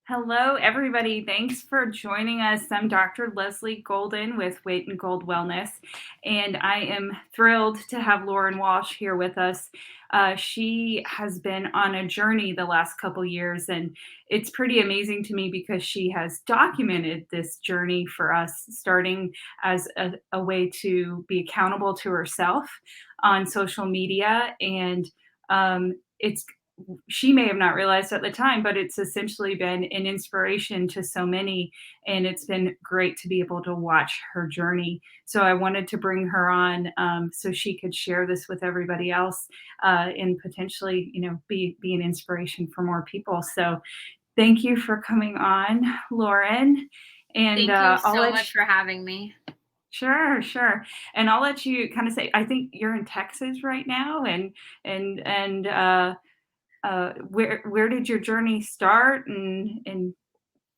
Hello, everybody. Thanks for joining us. I'm Dr. Leslie Golden with Weight and Gold Wellness, and I am thrilled to have Lauren Walsh here with us. She has been on a journey the last couple years, and it's pretty amazing to me because she has documented this journey for us, starting as a way to be accountable to herself on social media. And it's she may have not realized at the time, but it's essentially been an inspiration to so many. And it's been great to be able to watch her journey. So I wanted to bring her on so she could share this with everybody else and potentially, be an inspiration for more people. So thank you for coming on, Lauren. And Thank you I'll so let much for having me. Sure, sure. And I'll let you kind of say, I think you're in Texas right now, and where did your journey start? And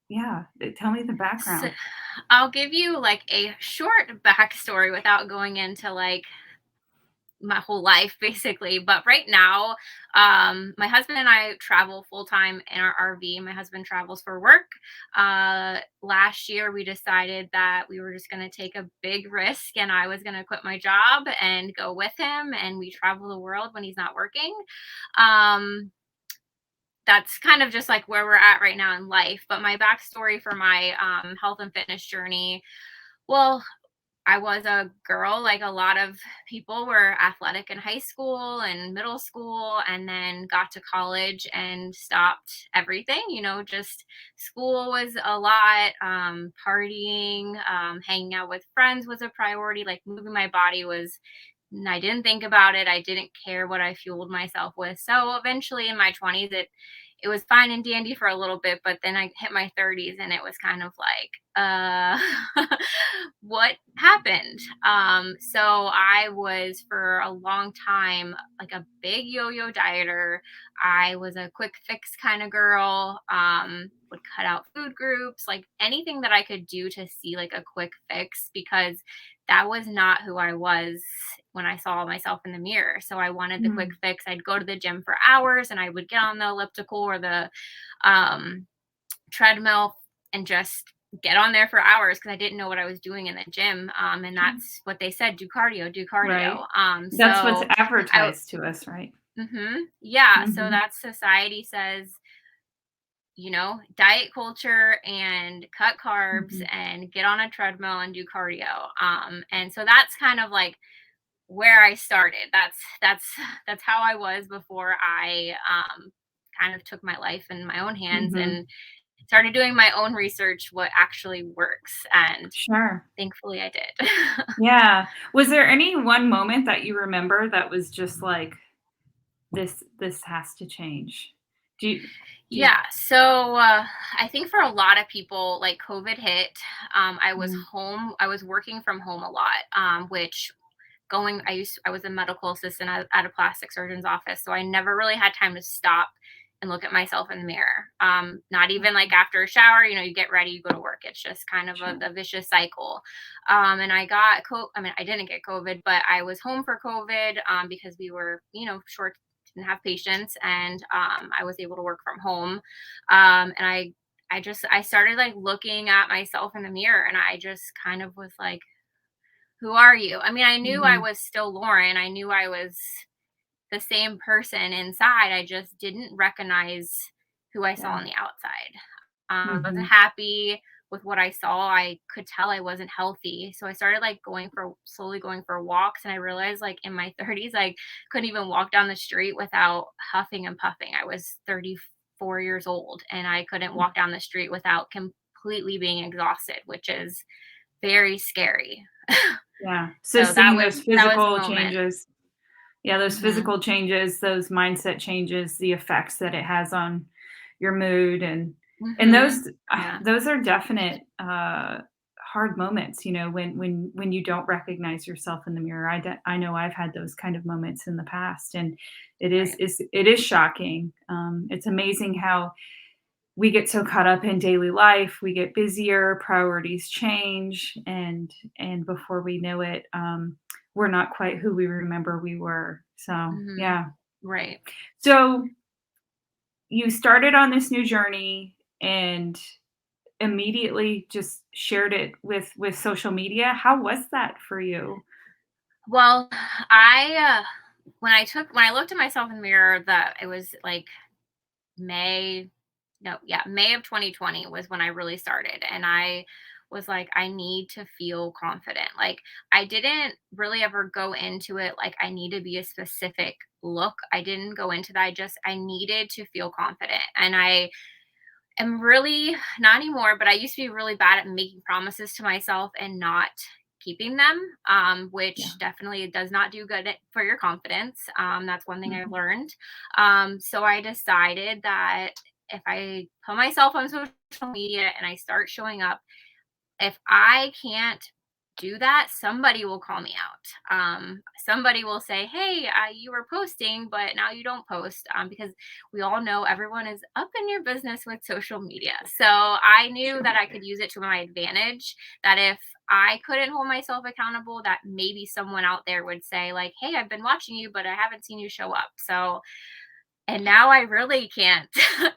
yeah, tell me the So, background. I'll give you like a short backstory without going into like my whole life basically. But right now, my husband and I travel full time in our RV. My husband travels for work. Last year, we decided that we were just going to take a big risk and I was going to quit my job and go with him. And we travel the world when he's not working. Um, that's kind of just like where we're at right now in life. But my backstory for my health and fitness journey, well, I was a girl, like a lot of people were athletic in high school and middle school, and then got to college and stopped everything. Just school was a lot, partying, hanging out with friends was a priority, like moving my body was. I didn't think about it. I didn't care what I fueled myself with. So eventually in my 20s, it was fine and dandy for a little bit, but then I hit my 30s and it was kind of like, what happened? So I was for a long time like a big yo-yo dieter. I was a quick fix kind of girl. Would cut out food groups, like anything that I could do to see like a quick fix, because that was not who I was when I saw myself in the mirror. So I wanted the quick Mm, fix. I'd go to the gym for hours and I would get on the elliptical or the um, treadmill and just get on there for hours because I didn't know what I was doing in the gym. And that's what they said, do cardio, do cardio. right. That's what's I, advertised to us, right? yeah, so Hmm. that society says, diet culture and cut carbs Hmm. and get on a treadmill and do cardio. And so that's kind of like where I started. That's how I was before I kind of took my life in my own hands Hmm. and started doing my own research what actually works, and Sure. thankfully I did. Yeah. Was there any one moment that you remember that was just like this has to change? Do you do you Yeah, so I think for a lot of people, like COVID hit. I was mm, home. I was working from home a lot, which going I was a medical assistant at a plastic surgeon's office, so I never really had time to stop and look at myself in the mirror. Not even like after a shower, you get ready, you go to work. It's just kind of sure. the vicious cycle. And I mean, I didn't get COVID, but I was home for COVID, because we were, short, didn't have patients, and I was able to work from home. And I started like looking at myself in the mirror, and I just kind of was like, who are you? I mean, I knew I Hmm. was still Lauren. I knew I was the same person inside. I just didn't recognize who I saw Yeah. on the outside. I wasn't Hmm. happy with what I saw. I could tell I wasn't healthy. So I started like slowly going for walks. And I realized like in my 30s, I couldn't even walk down the street without huffing and puffing. I was 34 years old and I couldn't walk down the street without completely being exhausted, which is very scary. Yeah. So So that seeing was those that was a physical moment. changes. Yeah, those Mhm. physical changes, those mindset changes, the effects that it has on your mood and Mhm. those Yeah. those are definite hard moments, when you don't recognize yourself in the mirror. I know I've had those kind of moments in the past, and Right. it is shocking. It's amazing how we get so caught up in daily life, we get busier, priorities change, and before we know it, we're not quite who we remember we were. So, Mhm. yeah. Right. So, you started on this new journey. and immediately just shared it with social media. How was that for you? Well, I when I looked at myself in the mirror, that it was like May, no, yeah, May of 2020 was when I really started. And I was like, I need to feel confident. Like, I didn't really ever go into it like I need to be a specific look. I didn't go into that. I needed to feel confident. And I am really not anymore, but I used to be really bad at making promises to myself and not keeping them, Yeah. which definitely does not do good for your confidence. That's one thing I've Mhm. learned. So I decided that if I put myself on social media and I start showing up, if I can't do that, somebody will call me out. Somebody will say, "Hey, you were posting, but now you don't post," because we all know everyone is up in your business with social media. So I knew that Sure. I could use it to my advantage. That if I couldn't hold myself accountable, that maybe someone out there would say, like, "Hey, I've been watching you, but I haven't seen you show up." So and now I really can't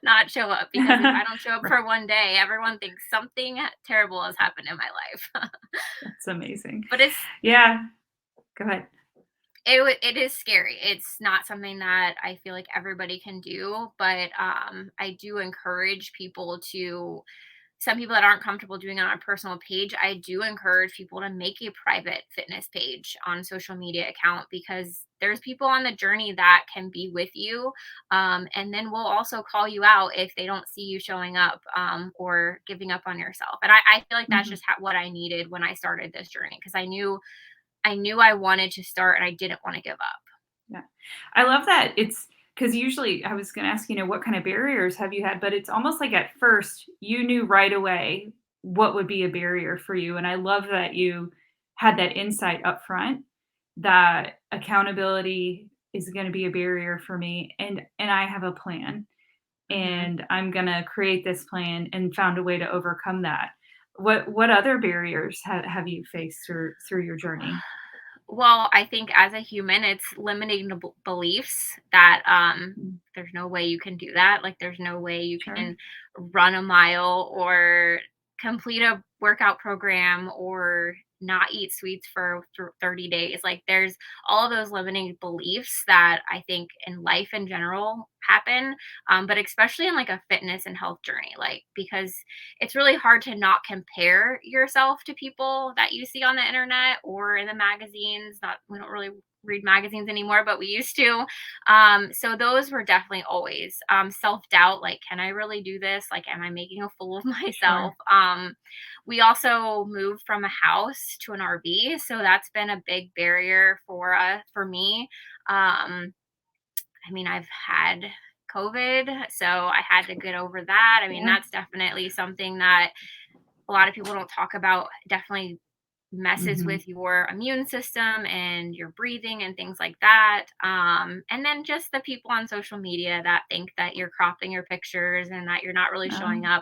not show up, because if I don't show up Right. for one day, everyone thinks something terrible has happened in my life. That's amazing. But Yeah. Go ahead. it is scary. It's not something that I feel like everybody can do, but I do encourage people to, some people that aren't comfortable doing it on a personal page, I do encourage people to make a private fitness page on social media account, because there's people on the journey that can be with you. And then we'll also call you out if they don't see you showing up, or giving up on yourself. And I feel like that's Mhm. just what I needed when I started this journey, because I knew I wanted to start and I didn't want to give up. Yeah. I love that it's because usually I was gonna ask, what kind of barriers have you had? But it's almost like at first you knew right away what would be a barrier for you. And I love that you had that insight up front that accountability is gonna be a barrier for me and I have a plan Mhm. and I'm gonna create this plan and found a way to overcome that. What other barriers have you faced through your journey? Well, I think as a human, it's limiting the beliefs that Mm, there's no way you can do that. Like, there's no way you sure. can run a mile or complete a workout program or not eat sweets for 30 days. Like, there's all of those limiting beliefs that I think in life in general happen, but especially in like a fitness and health journey, like, because it's really hard to not compare yourself to people that you see on the internet or in the magazines. Not, we don't really read magazines anymore, but we used to. So those were definitely always self-doubt, like, can I really do this? Like, am I making a fool of myself? Sure. We also moved from a house to an RV, so that's been a big barrier for me. I mean, I've had COVID, so I had to get over that. I mean, Yeah. that's definitely something that a lot of people don't talk about. Definitely messes Mhm. with your immune system and your breathing and things like that. And then just the people on social media that think that you're cropping your pictures and that you're not really showing Oh.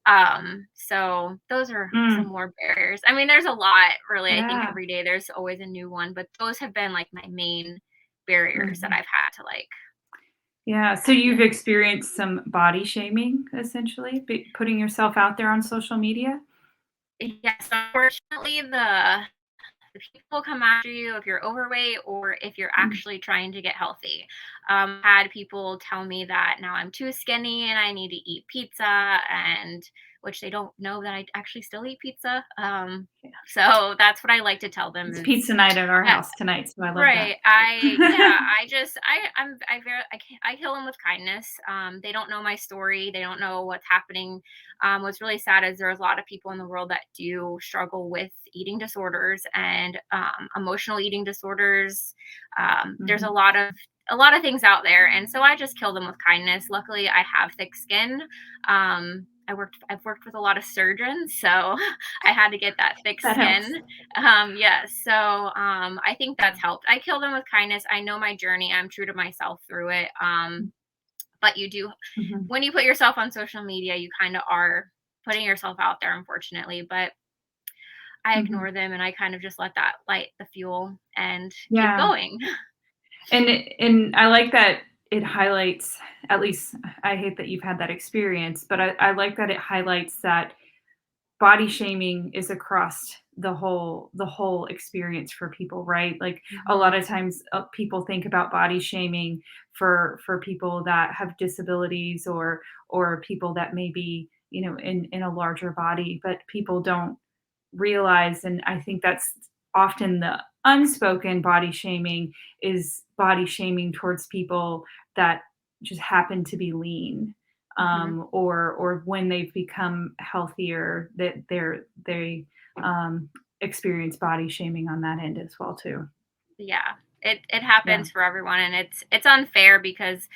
up. So those are some Mm. more barriers. I mean, there's a lot, really. I think Yeah. every day there's always a new one, but those have been like my main barriers that Mhm. I've had to like. Yeah, so you've Yeah. experienced some body shaming, essentially, putting yourself out there on social media? Yes, unfortunately, the people come after you if you're overweight or if you're Mm. actually trying to get healthy. Had people tell me that now I'm too skinny and I need to eat pizza, and which they don't know that I actually still eat pizza. Yeah. So that's what I like to tell them It's is, pizza night at our uh, house tonight, so I love that. right. I just I very I kill them with kindness. They don't know my story. They don't know what's happening. What's really sad is there's a lot of people in the world that do struggle with eating disorders and emotional eating disorders. There's Mhm. a lot of things out there, and so I just kill them with kindness. Luckily, I have thick skin. I've worked with a lot of surgeons, so I had to get that thick That skin. helps. Yes. So I think that's helped. I kill them with kindness. I know my journey. I'm true to myself through it. But you do, Mhm. when you put yourself on social media, you kind of are putting yourself out there, unfortunately. But I Mhm. ignore them and I kind of just let that light the fuel and keep Yeah. going. And I like that it highlights, at least I hate that you've had that experience, but I like that it highlights that body shaming is across the whole experience for people, right? Like a lot Mhm. of times people think about body shaming for people that have disabilities or people that may be, in a larger body, but people don't realize, and I think that's often the unspoken body shaming, is body shaming towards people that just happen to be lean, Mhm. or when they've become healthier, that they um, experience body shaming on that end as well too. Yeah. It Yeah. happens for everyone, and it's unfair because,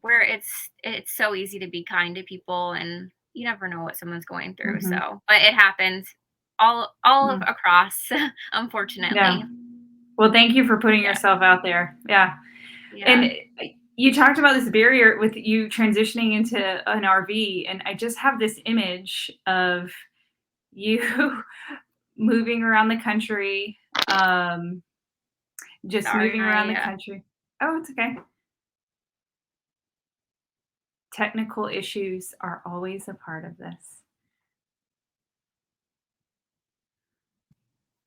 where it's so easy to be kind to people, and you never know what someone's going through. Hmm. So, but it happens across, Yeah. unfortunately. Well, thank you for putting Yeah. yourself out there. Yeah. And Yeah. you talked about this barrier with you transitioning into an RV, and I just have this image of you moving around the country, um, just Sorry, moving around the my country. Oh, it's okay. Technical issues are always a part of this.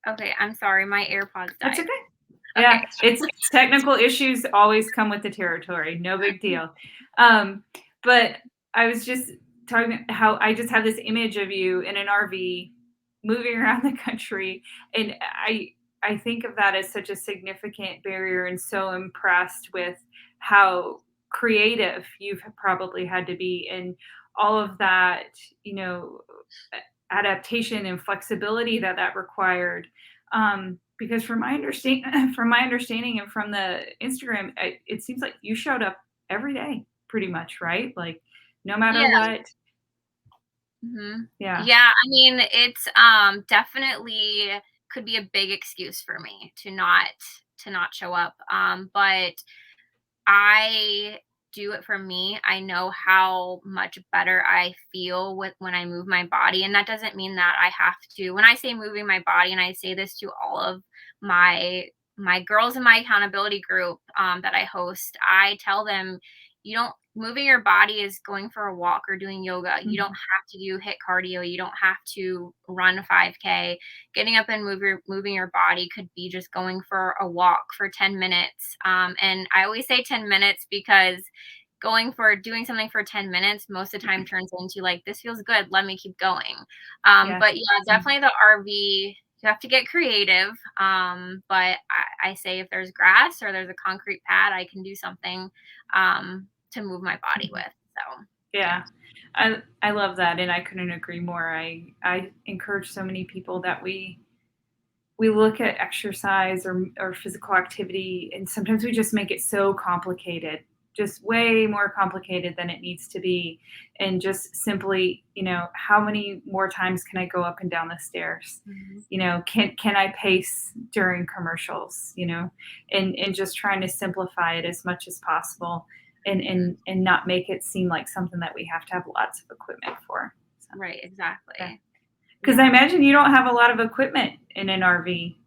okay, I'm sorry, my AirPods It's died. okay. Okay. Yeah, it's technical issues always come with the territory, no big deal. But I was just talking how I just have this image of you in an RV moving around the country, and I think of that as such a significant barrier, and so impressed with how creative you've probably had to be, and all of that, you know, adaptation and flexibility that required. Because from my understand from my understanding and from the Instagram, it seems like you showed up every day, pretty much, right? Like no matter Yeah. what. Mhm. Yeah. Yeah, I mean, it's, definitely could be a big excuse for me to not show up, but I do it for me. I know how much better I feel with when I move my body, and that doesn't mean that I have to. When I say moving my body, and I say this to all of my girls in my accountability group that I host, I tell them, you don't moving your body is going for a walk or doing yoga. You don't Mhm. have to do hit cardio. You don't have to run 5K. Getting up and moving your body could be just going for a walk for 10 minutes. And I always say 10 minutes because doing something for 10 minutes most of the time turns into like, this feels good, let me keep going. Yes. But yeah, definitely the RV, you have to get creative. But I say if there's grass or there's a concrete pad, I can do something to move my body Mhm. with. So yeah. Yeah. I love that, and I couldn't agree more. I encourage so many people that we look at exercise or physical activity, and sometimes we just make it so complicated, just way more complicated than it needs to be, and just simply, how many more times can I go up and down the stairs? Mhm. Can I pace during commercials? And just trying to simplify it as much as possible, and not make it seem like something that we have to have lots of equipment for. So, Right, yeah. exactly. Because I Yeah. imagine you don't have a lot of equipment in an RV.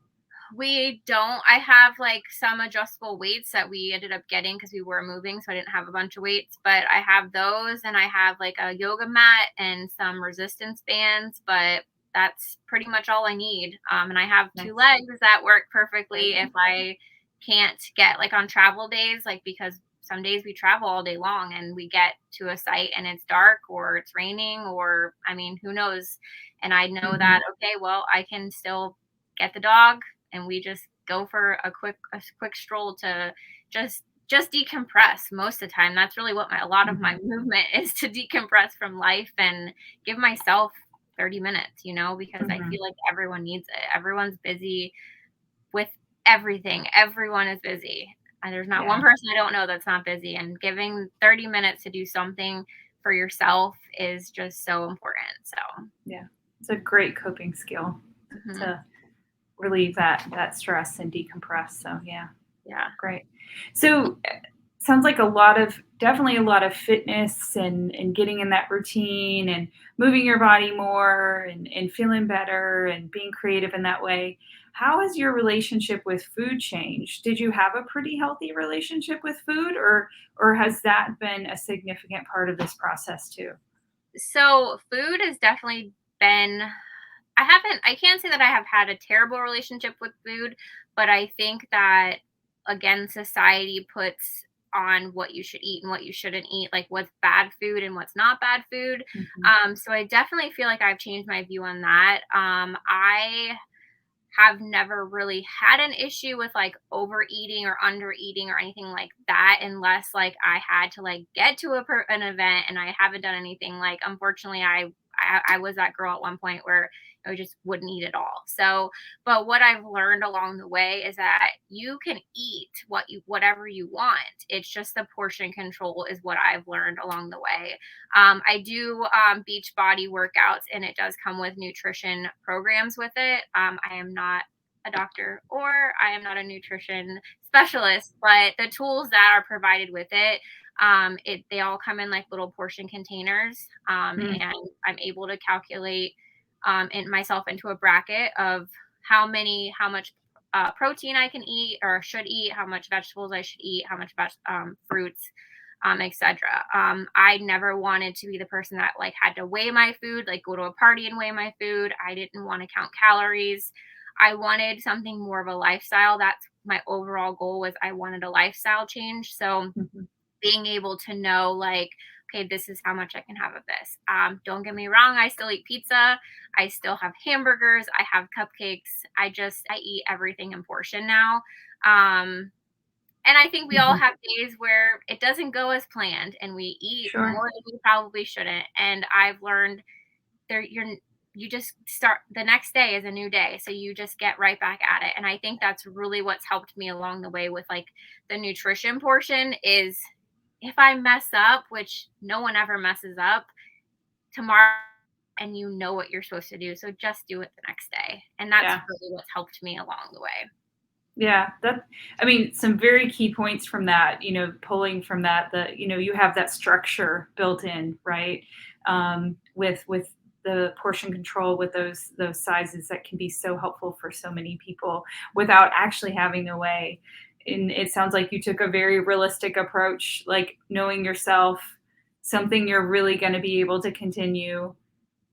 We don't. I have like some adjustable weights that we ended up getting because we were moving, so I didn't have a bunch of weights, but I have those, and I have like a yoga mat and some resistance bands, but that's pretty much all I need. And I have two Nice. legs that work There you perfectly if go. I can't get like on travel days, like because some days we travel all day long and we get to a site and it's dark or it's raining, or I mean, who knows? And I know that, Mhm. okay, well, I can still get the dog and we just go for a quick stroll to just decompress most of the time. That's really what a lot of my Mhm. movement is, to decompress from life and give myself 30 minutes, because I Mhm. feel like everyone needs it. Everyone's busy with everything. Everyone is busy. And there's not one Yeah. person I don't know that's not busy. And giving 30 minutes to do something for yourself is just so important. So, Yeah. It's a great coping skill mhm, to relieve that stress and decompress. So yeah, yeah. great. So sounds like definitely a lot of fitness and getting in that routine and moving your body more and feeling better and being creative in that way. How has your relationship with food changed? Did you have a pretty healthy relationship with food, or has that been a significant part of this process too? So food has definitely been I can't say that I have had a terrible relationship with food, but I think that again society puts on what you should eat and what you shouldn't eat, like what's bad food and what's not bad food. Mhm, So I definitely feel like I've changed my view on that. I have never really had an issue with like overeating or undereating or anything like that unless like I had to like get to an event and I haven't done anything like unfortunately I was that girl at one point where I just wouldn't eat at all. So, but what I've learned along the way is that you can eat whatever you want. It's just the portion control is what I've learned along the way. I do beach body workouts, and it does come with nutrition programs with it. I am not a doctor or I am not a nutrition specialist, but the tools that are provided with it, they all come in like little portion containers, mm, and I'm able to calculate myself into a bracket of how much protein I can eat or should eat, how much vegetables I should eat, how much fruits, etc. I never wanted to be the person that like had to weigh my food, like go to a party and weigh my food. I didn't want to count calories. I wanted something more of a lifestyle. That's my overall goal was I wanted a lifestyle change. So mhm, being able to know like okay, this is how much I can have of this. Don't get me wrong, I still eat pizza, I still have hamburgers, I have cupcakes. I eat everything in portion now. um and I think we all mhm. have days where it doesn't go as planned and we eat Sure. more than we probably shouldn't. And I've learned there you just start the next day is a new day. So you just get right back at it. And I think that's really what's helped me along the way with like the nutrition portion is if I mess up, which no one ever messes up, tomorrow and you know what you're supposed to do. So just do it the next day. And that's Yeah. really what's helped me along the way. Yeah, I mean, some very key points from that, pulling from that, you have that structure built in, right? With the portion control, with those sizes that can be so helpful for so many people without actually having a way. And it sounds like you took a very realistic approach, like knowing yourself, something you're really going to be able to continue,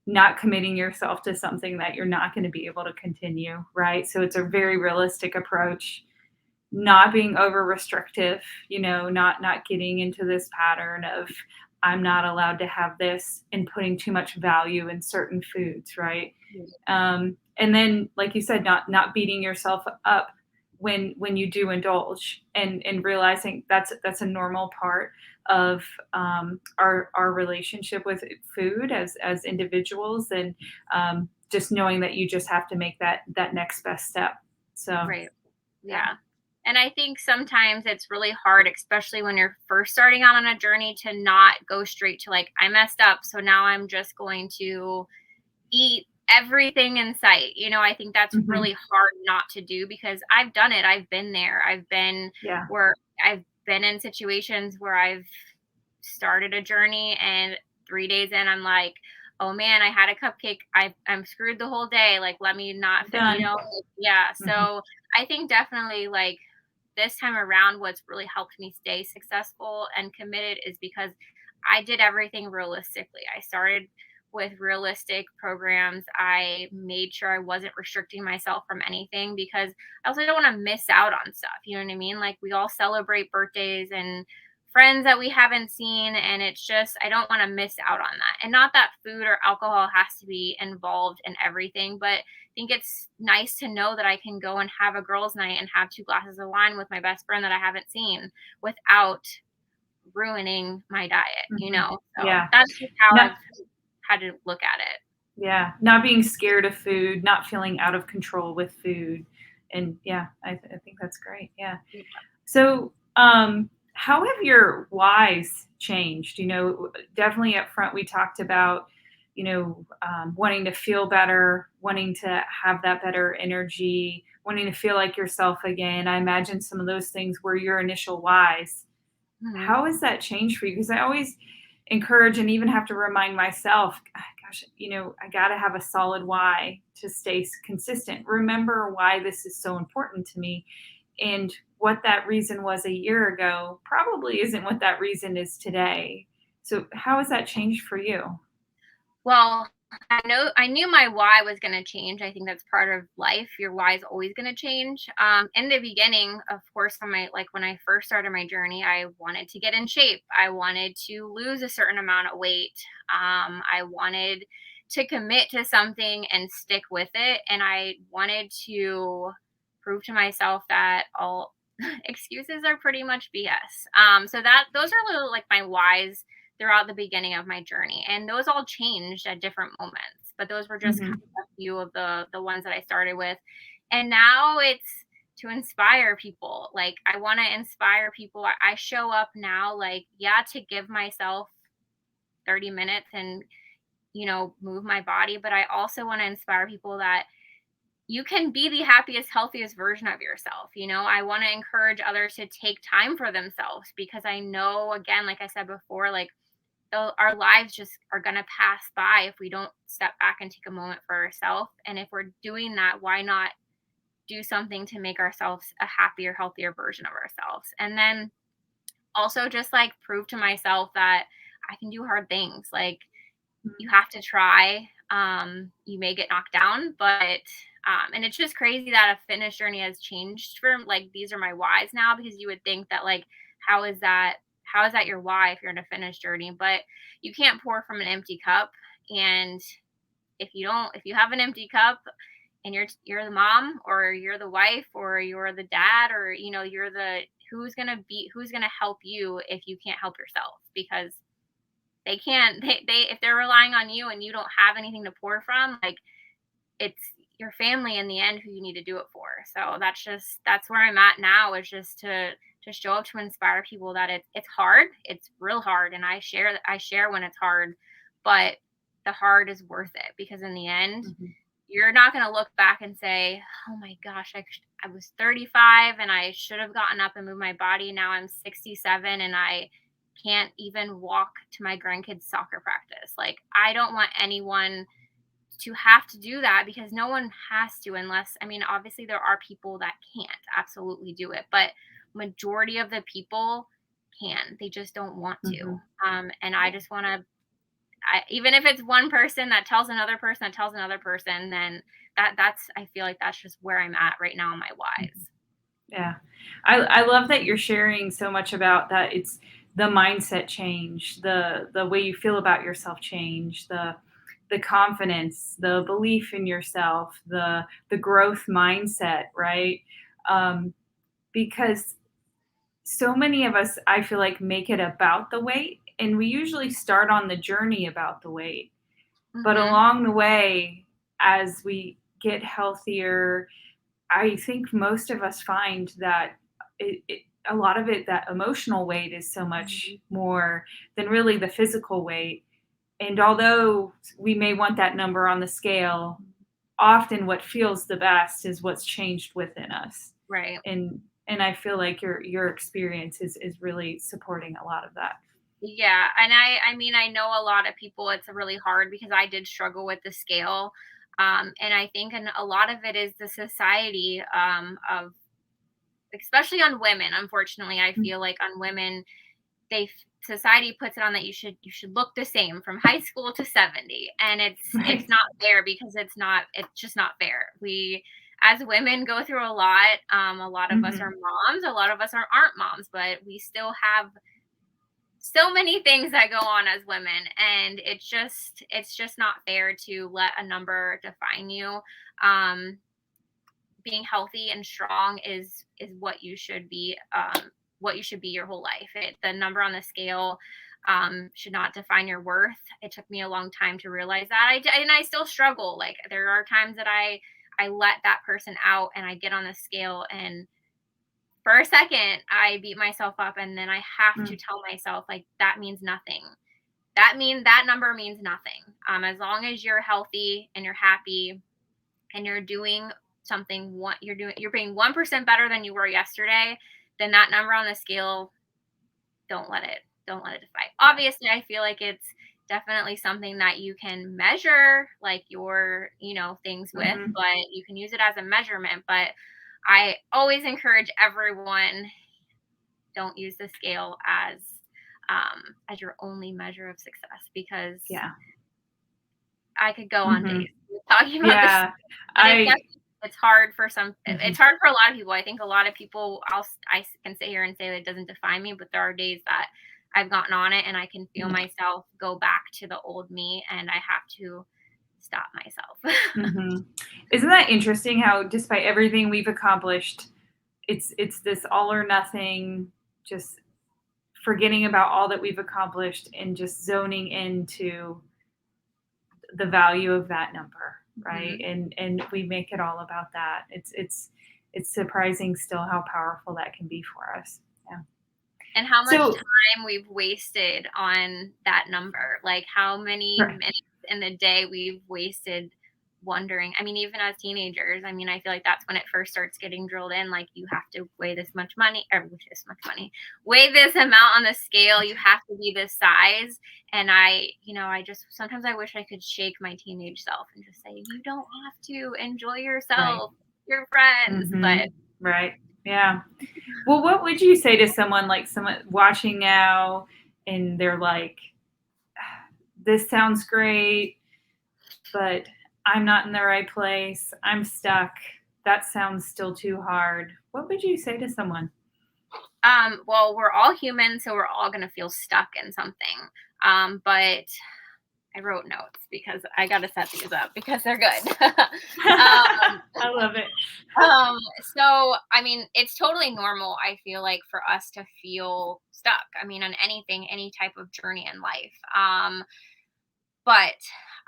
not committing yourself to something that you're not going to be able to continue, right? So it's a very realistic approach, not being over restrictive, not getting into this pattern of I'm not allowed to have this and putting too much value in certain foods, right? And then, like you said, not beating yourself up when you do indulge, and realizing that's a normal part of our relationship with food as individuals, and just knowing that you just have to make that next best step. So Right. yeah. Yeah. And I think sometimes it's really hard, especially when you're first starting out on a journey, to not go straight to like, I messed up. So now I'm just going to eat everything in sight. I think that's Hmm. really hard not to do because I've done it. I've been there. Yeah. I've been in situations where I've started a journey and 3 days in, I'm like, oh man, I had a cupcake. I'm screwed the whole day. Like, let me not fit, Done. like, yeah. Hmm. So I think definitely like this time around, what's really helped me stay successful and committed is because I did everything realistically. I started with realistic programs. I made sure I wasn't restricting myself from anything because I also don't want to miss out on stuff. You know what I mean? Like we all celebrate birthdays and friends that we haven't seen, and it's just I don't want to miss out on that. And not that food or alcohol has to be involved in everything, but I think it's nice to know that I can go and have a girls' night and have 2 glasses of wine with my best friend that I haven't seen without ruining my diet, Hmm. So Yeah. that's just how Not I've had to look at it. Yeah, not being scared of food, not feeling out of control with food, and yeah, I think that's great. Yeah. Yeah. So, how have your whys changed? Definitely up front, we talked about, wanting to feel better, wanting to have that better energy, wanting to feel like yourself again. I imagine some of those things were your initial whys. Mhm. How has that changed for you? Because I always encourage and even have to remind myself, gosh, I got to have a solid why to stay consistent. Remember why this is so important to me. And what that reason was a year ago probably isn't what that reason is today. So, how has that changed for you? Well, I knew my why was gonna change. I think that's part of life. Your why is always gonna change. In the beginning, of course, when I first started my journey, I wanted to get in shape. I wanted to lose a certain amount of weight. I wanted to commit to something and stick with it. And I wanted to prove to myself that all excuses are pretty much BS. So that those are little like my whys throughout the beginning of my journey, and those all changed at different moments, but those were just kind Hmm. of a few of the ones that I started with. And now it's to inspire people. Like, I want to inspire people. I show up now, like, yeah, to give myself 30 minutes and move my body, but I also want to inspire people that you can be the happiest, healthiest version of yourself. I want to encourage others to take time for themselves, because I know, again, like I said before, like, our lives just are going to pass by if we don't step back and take a moment for ourselves. And if we're doing that, why not do something to make ourselves a happier, healthier version of ourselves? And then also just like prove to myself that I can do hard things. Like, you have to try. You may get knocked down, but and it's just crazy that a fitness journey has changed from, like, these are my whys now, because you would think that, like, how is that how is that your why if you're in a fitness journey? But you can't pour from an empty cup. And if you have an empty cup and you're the mom, or you're the wife, or you're the dad, or you're the who's gonna help you if you can't help yourself? Because they can't they if they're relying on you and you don't have anything to pour from, like, it's your family in the end who you need to do it for. So that's where I'm at now, is just to show up, to inspire people that it's hard, it's real hard, and I share when it's hard, but the hard is worth it, because in the end, Hmm. you're not going to look back and say, "Oh my gosh, I was 35 and I should have gotten up and moved my body. Now I'm 67 and I can't even walk to my grandkids' soccer practice." Like, I don't want anyone to have to do that, because no one has to, unless, I mean, obviously there are people that can't absolutely do it, but majority of the people can. They just don't want to. Hmm. And I just want to, even if it's one person that tells another person that tells another person, then I feel like that's just where I'm at right now in my whys. Yeah. I love that you're sharing so much about that. It's the mindset change, the way you feel about yourself change, the confidence, the belief in yourself, the growth mindset, right? Um, because so many of us, I feel like, make it about the weight, and we usually start on the journey about the weight. But Hmm. along the way, as we get healthier, I think most of us find that a lot of it, that emotional weight, is so much more than really the physical weight. And although we may want that number on the scale, often what feels the best is what's changed within us. Right. And I feel like your experience is really supporting a lot of that. Yeah, and I mean, I know a lot of people, it's really hard, because I did struggle with the scale. And I think, and a lot of it is the society, of, especially on women. Unfortunately, I Mm. feel like on women, society puts it on that you should look the same from high school to 70, and it's Right. not fair, because it's just not fair. We, as women, go through a lot. A lot of us are Mhm. moms, a lot of us aren't moms, but we still have so many things that go on as women, and it's just not fair to let a number define you. um Being healthy and strong is what you should be your whole life. The number on the scale should not define your worth. It took me a long time to realize that. And I still struggle. Like, there are times that I let that person out, and I get on the scale, and for a second I beat myself up, and then I have to Mm. tell myself, like, that means nothing. That number means nothing. As long as you're healthy and you're happy, and you're doing something, you're being 1% better than you were yesterday, then that number on the scale, don't let it define. Obviously, I feel like definitely something that you can measure like your, things with, Mhm. but you can use it as a measurement. But I always encourage everyone, don't use the scale as your only measure of success, because Yeah. I could go on Mhm. days talking about this, Yeah. but it's I definitely, it's hard for some, it's Mhm. hard for a lot of people. I think a lot of people, I can sit here and say that it doesn't define me, but there are days that I've gotten on it and I can feel Yeah. myself go back to the old me, and I have to stop myself. Mhm. Isn't that interesting how despite everything we've accomplished, it's this all or nothing, just forgetting about all that we've accomplished and just zoning into the value of that number, right? Mhm. And we make it all about that. It's surprising still how powerful that can be for us. Yeah. And how much So time we've wasted on that number, like how many right. minutes in the day we've wasted wondering. I mean, even as teenagers, I mean, I feel like that's when it first starts getting drilled in, like you have to weigh this much money, or this much money, weigh this amount on the scale, you have to be this size. And I just sometimes I wish I could shake my teenage self and just say, you don't have to, enjoy Right. yourself, your friends. But Mhm. Right. Yeah. Well, what would you say to someone like someone watching now and they're like, this sounds great, but I'm not in the right place. I'm stuck. That sounds still too hard. What would you say to someone? well, we're all human, so we're all gonna feel stuck in something. But I wrote notes because I gotta set these up because they're good. um, I love it. so I mean, it's totally normal, I feel like, for us to feel stuck. I mean, on anything, any type of journey in life. But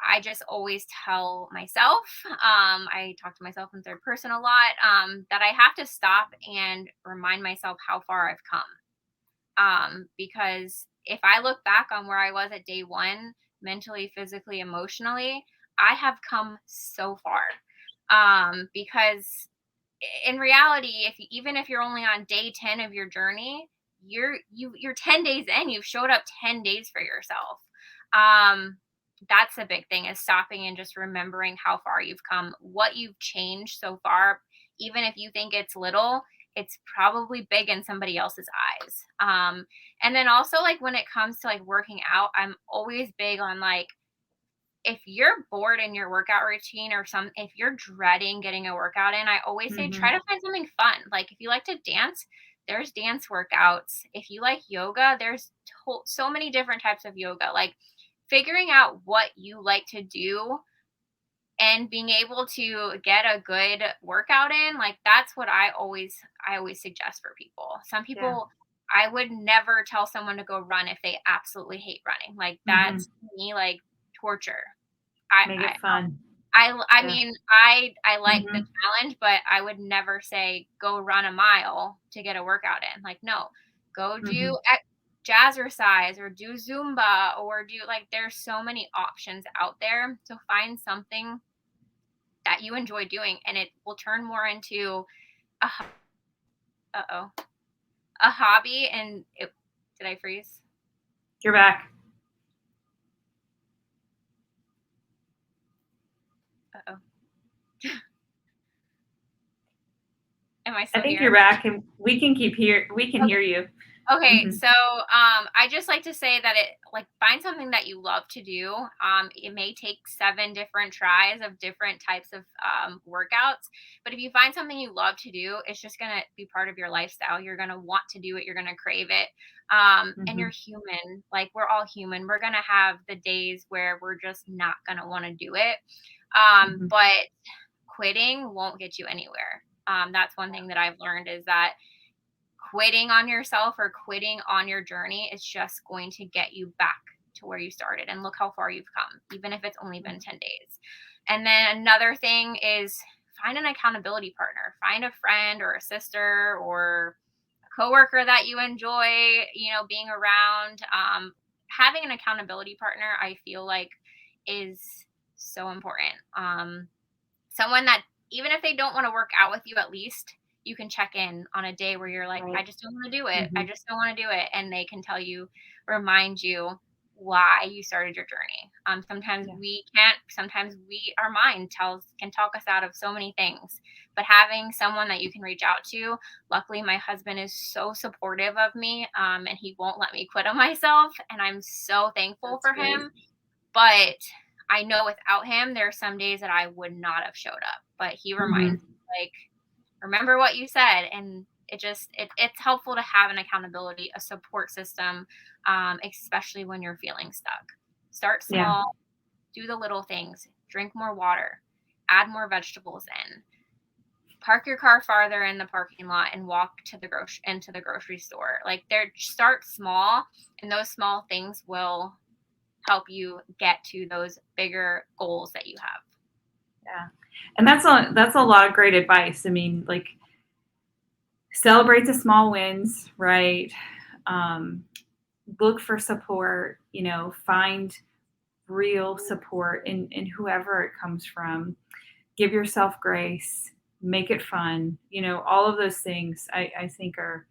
I just always tell myself, I talk to myself in third person a lot, that I have to stop and remind myself how far I've come. Because if I look back on where I was at day one, mentally, physically, emotionally, I have come so far. Because in reality, even if you're only on day 10 of your journey, you're 10 days in, you've showed up 10 days for yourself. Um, that's a big thing, is stopping and just remembering how far you've come, what you've changed so far. Even if you think it's little, it's probably big in somebody else's eyes. And then also, like, when it comes to like working out, I'm always big on like, if you're bored in your workout routine, or if you're dreading getting a workout in, I always say try Mhm. to find something fun. Like if you like to dance, there's dance workouts. If you like yoga, there's so many different types of yoga. Like figuring out what you like to do and being able to get a good workout in, like that's what I always suggest for people. Some Yeah. people, I would never tell someone to go run if they absolutely hate running. Like that's Mhm. to me like torture. I Make I it fun. I Yeah. mean, I like the Mhm. challenge, but I would never say go run a mile to get a workout in. Like, no, go do Mhm. jazzercise or do Zumba, or do, like, there's so many options out there. So find something that you enjoy doing, and it will turn more into a uh-oh, a hobby. And did I freeze? You're back. Uh-oh. Am I I still think you're here? back, and we can hear you. Okay, Mhm. so I just like to say that it, like, find something that you love to do. It may take 7 different tries of different types of workouts, but if you find something you love to do, it's just gonna be part of your lifestyle. You're gonna want to do it. You're gonna crave it. And you're Mhm. human. Like, we're all human. We're gonna have the days where we're just not gonna want to do it. Mhm. But quitting won't get you anywhere. That's one thing that I've learned, is that quitting on yourself or quitting on your journey is just going to get you back to where you started. And look how far you've come, even if it's only been 10 days. And then another thing is, find an accountability partner, find a friend or a sister or a coworker that you enjoy, being around. Having an accountability partner, I feel like, is so important. Someone that, even if they don't want to work out with you, at least you can check in on a day where you're like, I Right. just don't want to do it. I Mhm. just don't want to do it. And they can tell you, remind you why you started your journey. Sometimes Yeah. we can't, sometimes our mind can talk us out of so many things, but having someone that you can reach out to, luckily my husband is so supportive of me, and he won't let me quit on myself. And I'm so thankful That's for great. him. But I know without him, there are some days that I would not have showed up, but he reminds Hmm. me, like, remember what you said. And it's helpful to have an accountability, a support system, especially when you're feeling stuck. Start Yeah. small, do the little things, drink more water, add more vegetables in, park your car farther in the parking lot and walk to the into the grocery store. Like, there, start small, and those small things will help you get to those bigger goals that you have. Yeah. And that's a lot of great advice. I mean, like, celebrate the small wins, right? Um, Look for support, find real support in whoever it comes from. Give yourself grace, make it fun. All of those things I think are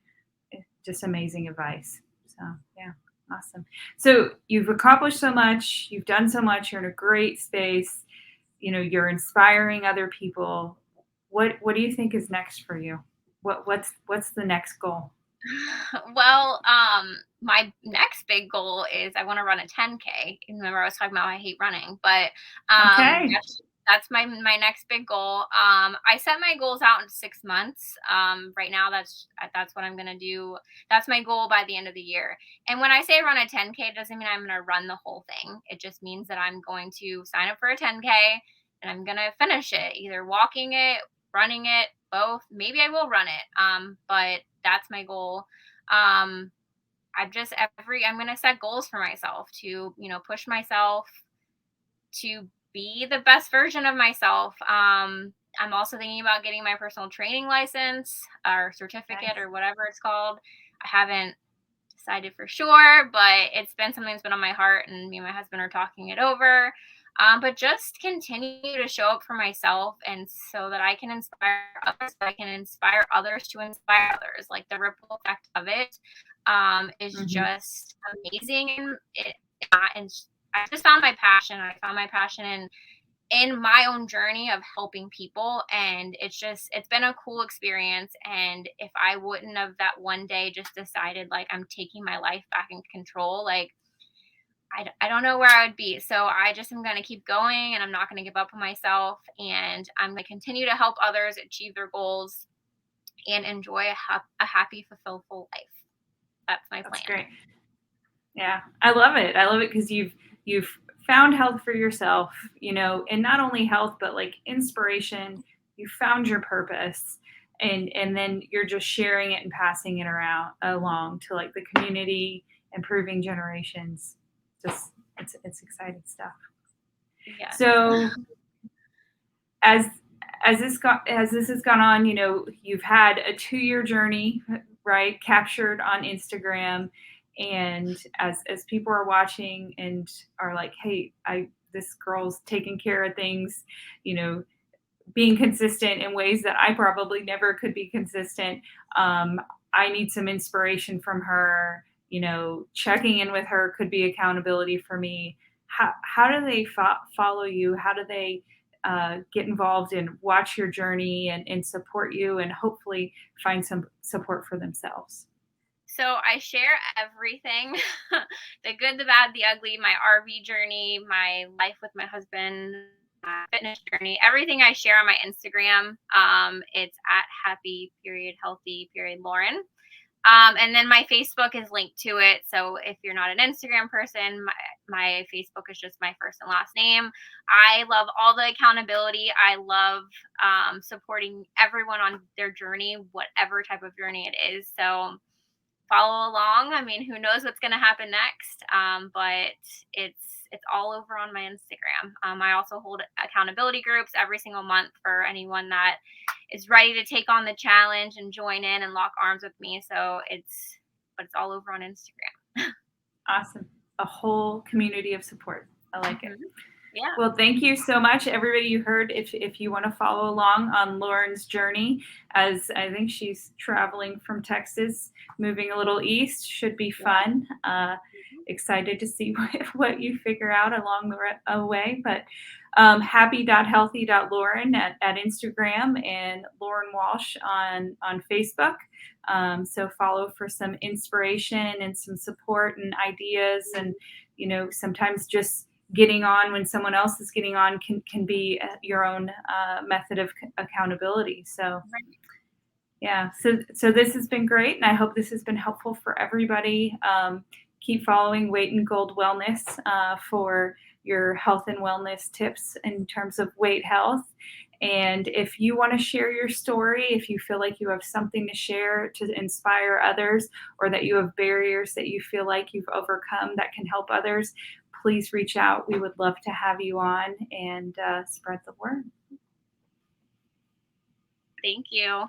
just amazing advice. So, yeah, awesome. So, you've accomplished so much, you've done so much, you're in a great space, you're inspiring other people. What do you think is next for you? What's the next goal? Well, my next big goal is I want to run a 10K. Remember, I was talking about I hate running, but Okay. that's my next big goal. I set my goals out in 6 months. Right now, that's what I'm gonna do. That's my goal by the end of the year. And when I say run a 10K, it doesn't mean I'm gonna run the whole thing. It just means that I'm going to sign up for a 10K and I'm gonna finish it, either walking it, running it, both. Maybe I will run it. But that's my goal. Um, I'm gonna set goals for myself to, push myself to be the best version of myself. I'm also thinking about getting my personal training license or certificate Nice. or whatever it's called. I haven't decided for sure, but it's been something that's been on my heart, and me and my husband are talking it over. But just continue to show up for myself, and so that I can inspire others, so I can inspire others to inspire others. Like, the ripple effect of it, is Hmm. just amazing. And I just found my passion. I found my passion in my own journey of helping people, and it's been a cool experience. And if I wouldn't have that one day just decided, like, I'm taking my life back in control, like, I don't know where I would be. So I just am going to keep going, and I'm not going to give up on myself, and I'm going to continue to help others achieve their goals and enjoy a happy, fulfilled life. That's my That's plan. great. Yeah, I love it. I love it because you've found health for yourself, and not only health, but like inspiration. You found your purpose, and then you're just sharing it and passing it around along to like the community, improving generations. Just it's exciting stuff. Yes. So as as this has gone on, you've had a 2-year journey, right? Captured on Instagram, and as people are watching and are like, "Hey, I this girl's taking care of things," you know, being consistent in ways that I probably never could be consistent. Um, I need some inspiration from her. Checking in with her could be accountability for me. How do they follow you? How do they get involved and watch your journey and support you and hopefully find some support for themselves? So I share everything, the good, the bad, the ugly, my RV journey, my life with my husband, my fitness journey, everything I share on my Instagram. It's at happy period healthy period Lauren. And then my Facebook is linked to it. So if you're not an Instagram person, my Facebook is just my first and last name. I love all the accountability. I love, supporting everyone on their journey, whatever type of journey it is. So follow along. I mean, who knows what's going to happen next? But it's all over on my Instagram. I also hold accountability groups every single month for anyone that is ready to take on the challenge and join in and lock arms with me. So it's all over on Instagram. Awesome. A whole community of support. I like it. Hmm. Yeah. Well, thank you so much, everybody. You heard if you want to follow along on Lauren's journey, as I think she's traveling from Texas, moving a little east, should be Yeah. fun. excited to see what you figure out along the way. But happy.healthy.lauren at Instagram and Lauren Walsh on Facebook. So follow for some inspiration and some support and ideas. And, sometimes just getting on when someone else is getting on can be your own method of accountability. So yeah, so this has been great, and I hope this has been helpful for everybody. Keep following Weight and Gold Wellness for your health and wellness tips in terms of weight health. And if you want to share your story, if you feel like you have something to share to inspire others, or that you have barriers that you feel like you've overcome that can help others, please reach out. We would love to have you on and spread the word. Thank you.